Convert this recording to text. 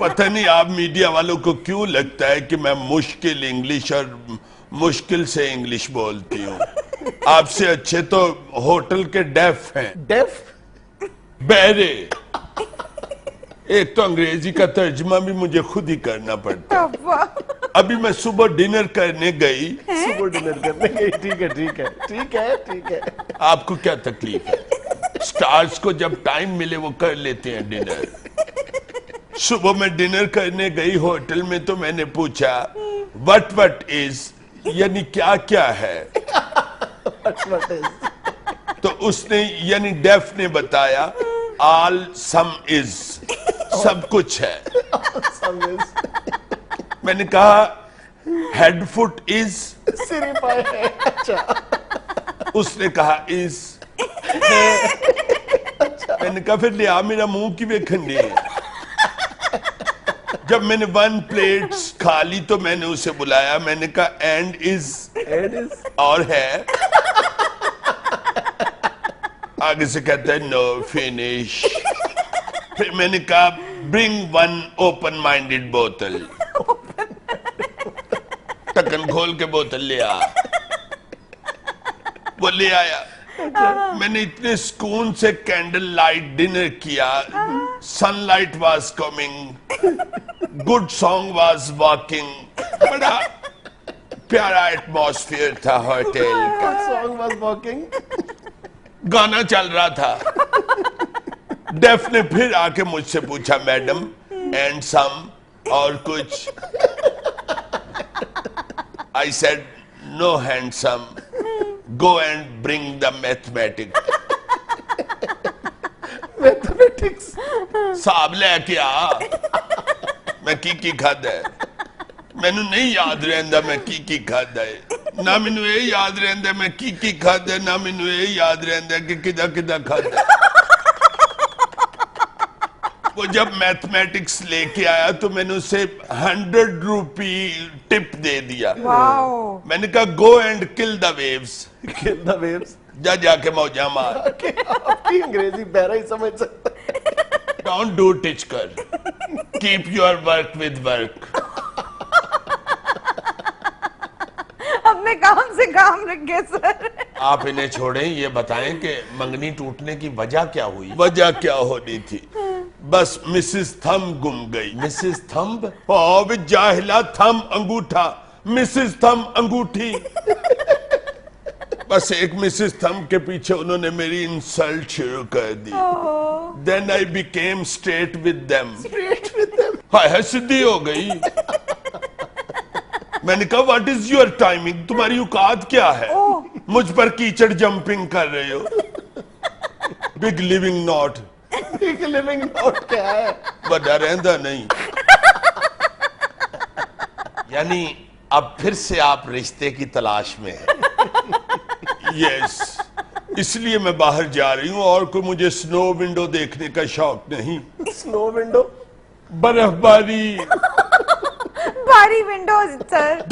पता नहीं आप मीडिया वालों को क्यों लगता है कि मैं मुश्किल इंग्लिश और मुश्किल से इंग्लिश बोलती हूँ। आपसे अच्छे तो होटल के डेफ हैं। डेफ? बहरे। एक तो अंग्रेजी का तर्जुमा भी मुझे खुद ही करना पड़ता है। अभी मैं सुबह डिनर करने गई। सुबह डिनर करने गई, ठीक है ठीक है ठीक है ठीक है। आपको क्या तकलीफ है? स्टार्स को जब टाइम मिले वो कर लेते हैं डिनर। सुबह मैं डिनर करने गई होटल में, तो मैंने पूछा व्हाट इज, यानी क्या क्या है। What is? तो उसने यानी डेफ ने बताया ऑल सम इज, सब कुछ है। Some is. मैंने कहा हेड फुट इज, सिरी पाए है। अच्छा। उसने कहा इज। मैंने कहा फिर लिया मेरा मुंह की वेखन दे। जब मैंने 1 प्लेट खा ली तो मैंने उसे बुलाया, मैंने कहा एंड इज, और है। आगे से कहता है नो फिनिश। फिर मैंने कहा ब्रिंग 1 ओपन माइंडेड बोतल। ढक्कन खोल के बोतल ले आ। वो ले आया। मैंने इतने सुकून से कैंडल लाइट डिनर किया। Sunlight was coming, good song was walking. बड़ा प्यारा एटमॉस्फेयर था होटल का। Song was walking. गाना चल रहा था। डेफ ने फिर आके मुझसे पूछा मैडम एंड सम, और कुछ? I said no handsome, go and bring the mathematics. Mathematics साहब लेके आ। मैं की खादा है, मैनू नहीं याद रहंदा मैं की खादा है। ना मैनू ये याद रहंदा मैं की खादा है, ना मैनू ये याद रहंदा कि किदा किदा खादा है। वो जब मैथमेटिक्स लेके आया तो मैंने उसे 100 रुपी टिप दे दिया। मैंने कहा go and kill the waves. Kill the waves. जा जाके मौजा मार। आपकी अंग्रेजी बहरा ही समझ सकता है। डोंट डू टिच कर, keep your work with work. अपने काम से काम रखे सर। आप इन्हें छोड़ें, ये बताएं कि मंगनी टूटने की वजह क्या हुई? वजह क्या होनी थी? बस मिसेस थंब गुम गई। Mrs thumb? ओ जाहिला, थंब अंगूठा, मिसेस थंब अंगूठी। बस एक मिसेस थंब के पीछे उन्होंने मेरी इंसल्ट शुरू कर दी। Then I became straight with them. Straight with them? हाय सीधी हो गई। मैंने कहा व्हाट इज योर टाइमिंग, तुम्हारी औकात क्या है? मुझ पर कीचड़ जंपिंग कर रहे हो। Big living not. Big living not क्या है? बड़ा रहंदा नहीं। यानी अब फिर से आप रिश्ते की तलाश में हैं। यस, इसलिए मैं बाहर जा रही हूँ और कोई मुझे स्नो विंडो देखने का शौक नहीं। Snow window? बर्फबारी। बारी विंडोज सर।